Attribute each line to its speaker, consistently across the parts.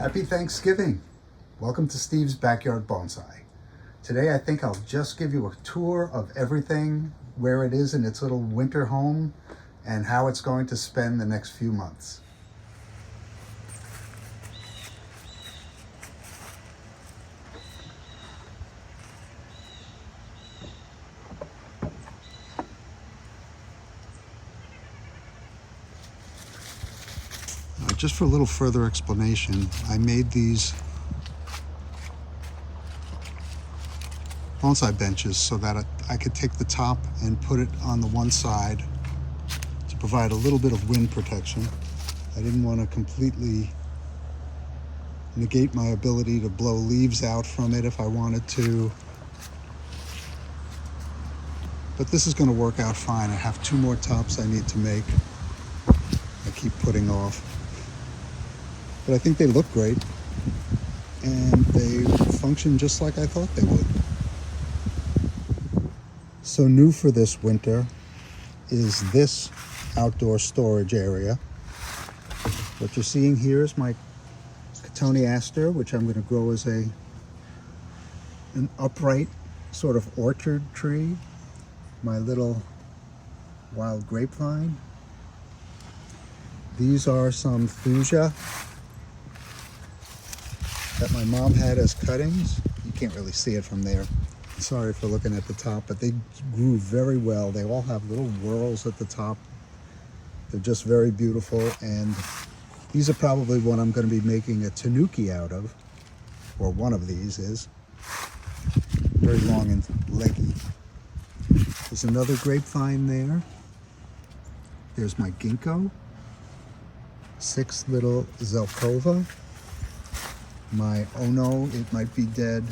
Speaker 1: Happy Thanksgiving. Welcome to Steve's Backyard Bonsai. Today I think I'll just give you a tour of everything, where it is in its little winter home, and how it's going to spend the next few months. Just for a little further explanation, I made these bonsai benches so that I could take the top and put it on the one side to provide a little bit of wind protection. I didn't want to completely negate my ability to blow leaves out from it if I wanted to. But this is going to work out fine. I have two more tops I need to make. I keep putting off. But I think they look great, and they function just like I thought they would. So new for this winter is this outdoor storage area. What you're seeing here is my Cotoneaster, which I'm going to grow as an upright sort of orchard tree. My little wild grapevine. These are some fuchsia that my mom had as cuttings. You can't really see it from there. Sorry for looking at the top, but they grew very well. They all have little whorls at the top. They're just very beautiful, and these are probably what I'm going to be making a tanuki out of, or one of these is. Very long and leggy. There's another grapevine there. There's my ginkgo. 6 little zelkova. My Ono, it might be dead,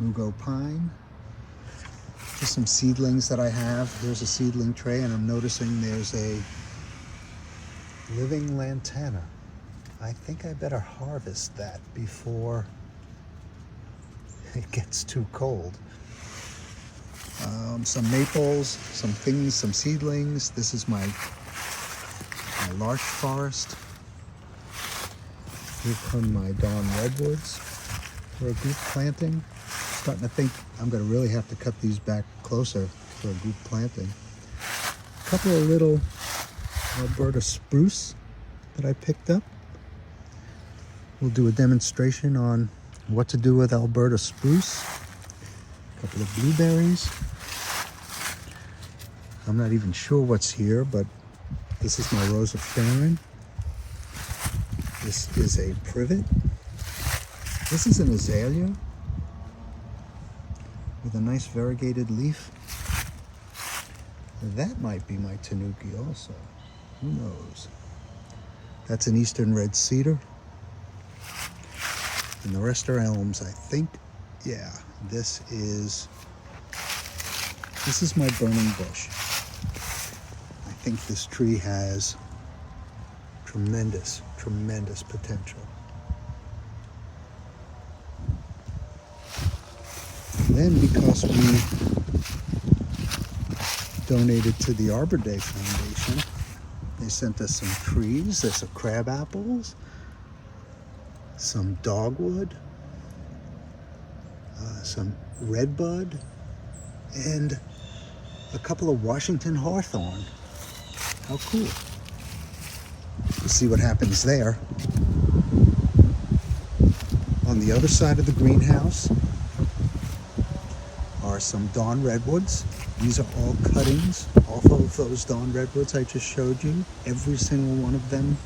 Speaker 1: Mugo pine. Just some seedlings that I have. Here's a seedling tray, and I'm noticing there's a living lantana. I think I better harvest that before it gets too cold. Some maples, some things, some seedlings. This is my larch forest. Here come my dawn redwoods for a group planting. Starting to think I'm going to really have to cut these back closer for a group planting. A couple of little Alberta spruce that I picked up. We'll do a demonstration on what to do with Alberta spruce. A couple of blueberries. I'm not even sure what's here, but this is my Rose of Sharon. This is a privet. This is an azalea with a nice variegated leaf. That might be my tanuki also. Who knows? That's an eastern red cedar. And the rest are elms, I think. Yeah, this is my burning bush. I think this tree has tremendous potential. And then, because we donated to the Arbor Day Foundation, they sent us some trees. There's some crab apples, some dogwood, some redbud, and a couple of Washington hawthorn. How cool. We'll see what happens there. On the other side of the greenhouse are some dawn redwoods. These are all cuttings off of those dawn redwoods I just showed you. Every single one of them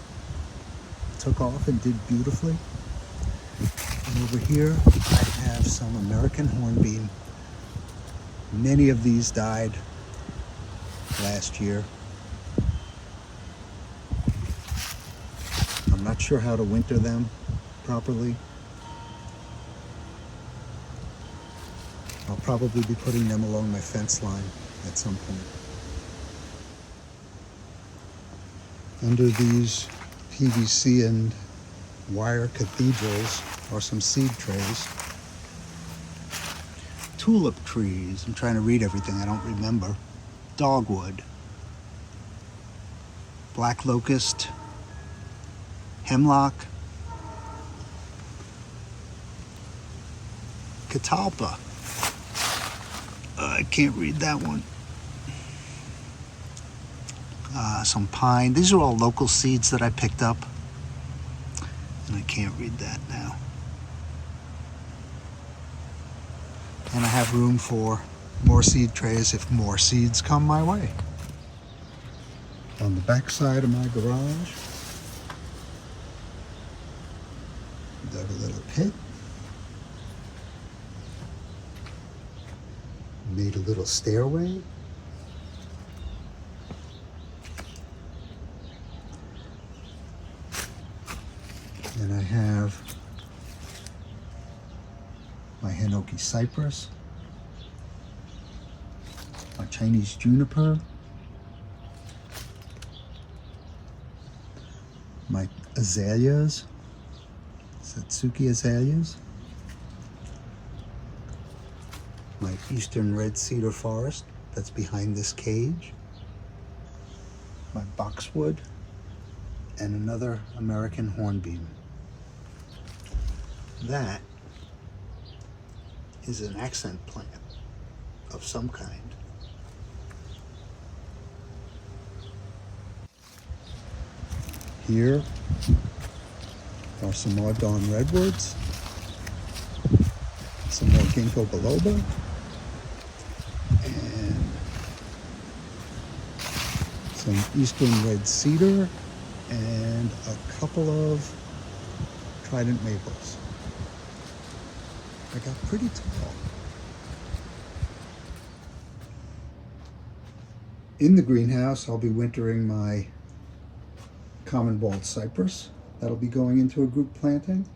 Speaker 1: took off and did beautifully. And over here I have some American hornbeam. Many of these died last year. I'm not sure how to winter them properly. I'll probably be putting them along my fence line at some point. Under these PVC and wire cathedrals are some seed trays. Tulip trees. I'm trying to read everything I don't remember. Dogwood. Black locust. Hemlock. catalpa. I can't read that one. Some pine. These are all local seeds that I picked up. And I can't read that now. And I have room for more seed trays if more seeds come my way. On the back side of my garage, dug a little pit. Made a little stairway. And I have my Hinoki cypress, my Chinese juniper, my azaleas, Satsuki azaleas, my eastern red cedar forest that's behind this cage, my boxwood, and another American hornbeam. That is an accent plant of some kind. Here are some more dawn redwoods, some more ginkgo biloba, and some eastern red cedar, and a couple of trident maples. I got pretty tall. In the greenhouse, I'll be wintering my common bald cypress. That'll be going into a group planting.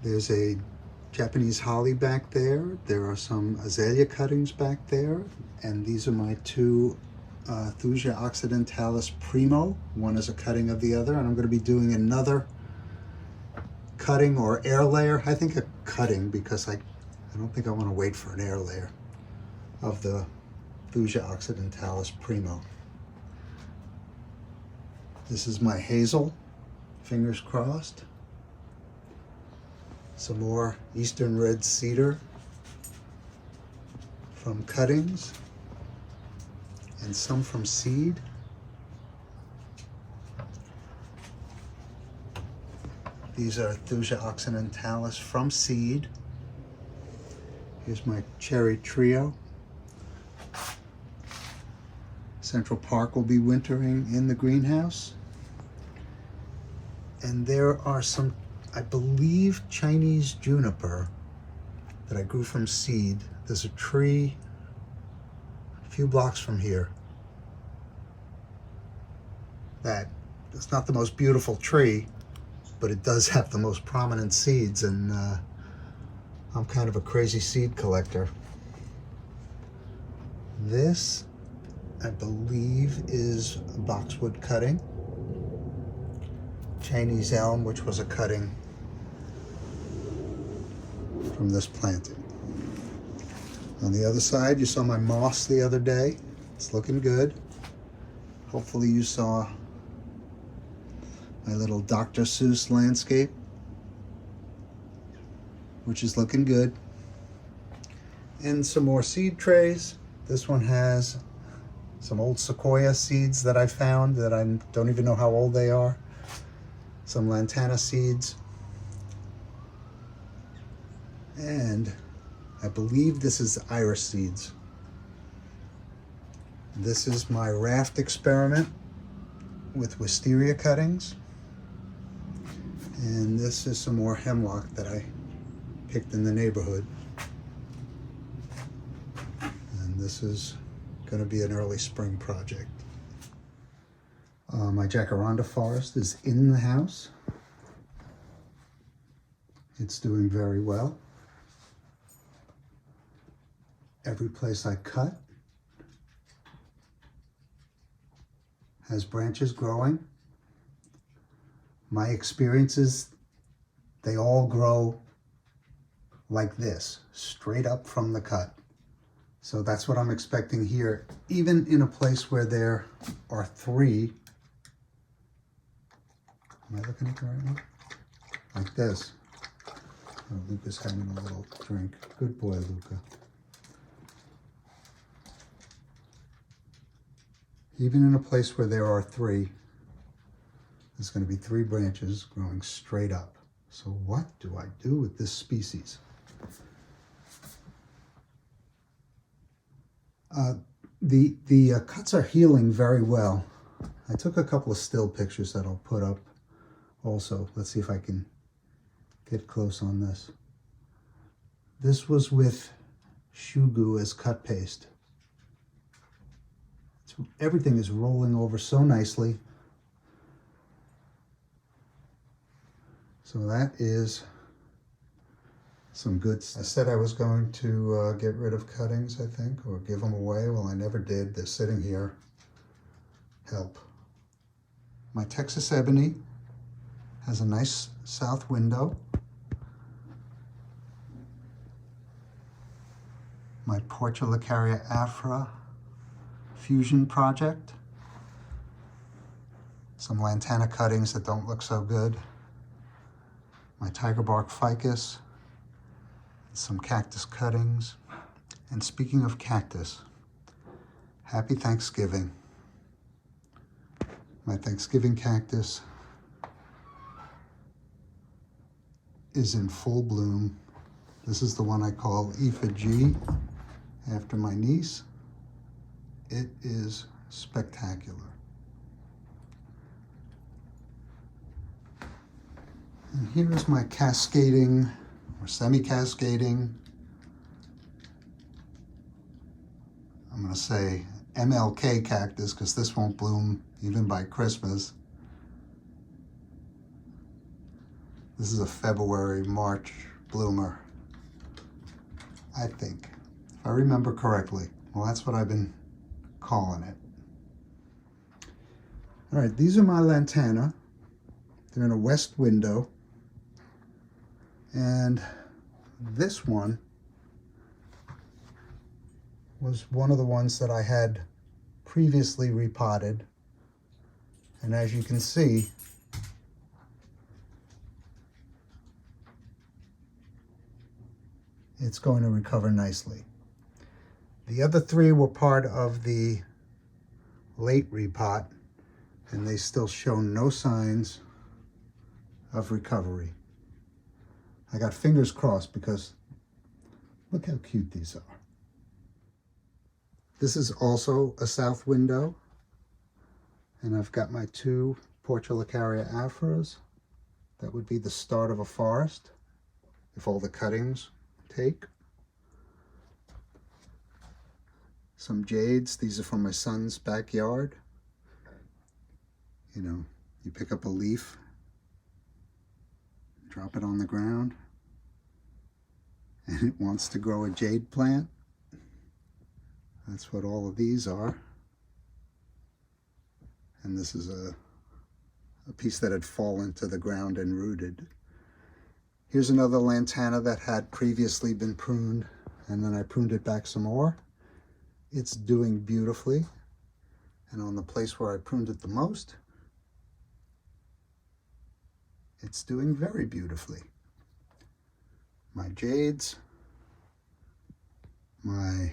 Speaker 1: There's a Japanese holly back there. There are some azalea cuttings back there. And these are my two Thuja occidentalis primo. One is a cutting of the other, and I'm going to be doing another cutting or air layer. I think a cutting, because I don't think I want to wait for an air layer of the Thuja occidentalis primo. This is my hazel, fingers crossed. Some more eastern red cedar from cuttings, and some from seed. These are Thuja occidentalis from seed. Here's my cherry trio. Central Park will be wintering in the greenhouse. And there are some, I believe, Chinese juniper that I grew from seed. There's a tree a few blocks from here that it's not the most beautiful tree, but it does have the most prominent seeds, and I'm kind of a crazy seed collector. This, I believe, is a boxwood cutting. Chinese elm, which was a cutting from this planting. On the other side, you saw my moss the other day. It's looking good. Hopefully you saw my little Dr. Seuss landscape, which is looking good. And some more seed trays. This one has some old sequoia seeds that I found that I don't even know how old they are. Some lantana seeds. And I believe this is iris seeds. This is my raft experiment with wisteria cuttings. And this is some more hemlock that I picked in the neighborhood. And this is going to be an early spring project. My Jackar Forest is in the house. It's doing very well. Every place I cut has branches growing. My experience is they all grow like this, straight up from the cut. So that's what I'm expecting here, even in a place where there are three. Am I looking at the right one? Like this. Oh, Luca's having a little drink. Good boy, Luca. Even in a place where there are three, there's going to be three branches growing straight up. So what do I do with this species? The cuts are healing very well. I took a couple of still pictures that I'll put up also. Let's see if I can get close on this. This was with shugu as cut paste. Everything is rolling over so nicely. So that is some good stuff. I said I was going to get rid of cuttings, I think, or give them away. Well, I never did. They're sitting here. Help. My Texas ebony has a nice south window. My Portulacaria afra fusion project. Some lantana cuttings that don't look so good. My tiger bark ficus. Some cactus cuttings. And speaking of cactus, happy Thanksgiving. My Thanksgiving cactus is in full bloom. This is the one I call Effigy, after my niece. It is spectacular. And here's my cascading or semi-cascading, I'm going to say MLK cactus, because this won't bloom even by Christmas. This is a February, March bloomer, I think, if I remember correctly. Well, that's what I've been calling it. All right, these are my lantana. They're in a west window. And this one was one of the ones that I had previously repotted. And as you can see, it's going to recover nicely. The other three were part of the late repot, and they still show no signs of recovery. I got fingers crossed because look how cute these are. This is also a south window, and I've got my two Portulacaria afras. That would be the start of a forest if all the cuttings take. Some jades. These are from my son's backyard. You know, you pick up a leaf, drop it on the ground, and it wants to grow a jade plant. That's what all of these are. And this is a piece that had fallen to the ground and rooted. Here's another lantana that had previously been pruned, and then I pruned it back some more. It's doing beautifully. And on the place where I pruned it the most, it's doing very beautifully. My jades, my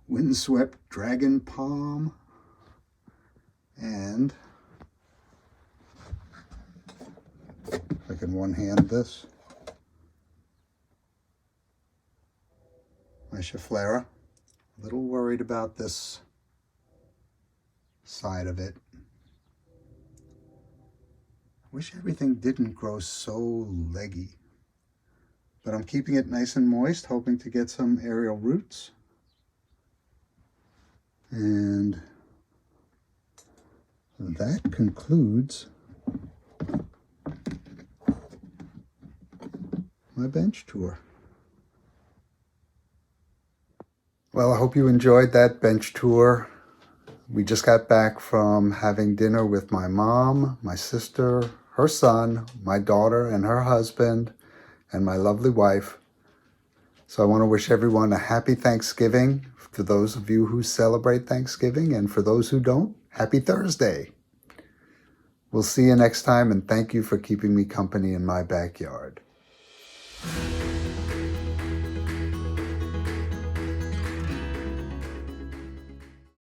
Speaker 1: windswept dragon palm, and if I can one-hand this, my Schefflera. A little worried about this side of it. Wish everything didn't grow so leggy, but I'm keeping it nice and moist, hoping to get some aerial roots. And that concludes my bench tour. Well, I hope you enjoyed that bench tour. We just got back from having dinner with my mom, my sister, her son, my daughter and her husband, and my lovely wife. So I want to wish everyone a happy Thanksgiving, for those of you who celebrate Thanksgiving, and for those who don't, happy Thursday. We'll see you next time, and thank you for keeping me company in my backyard.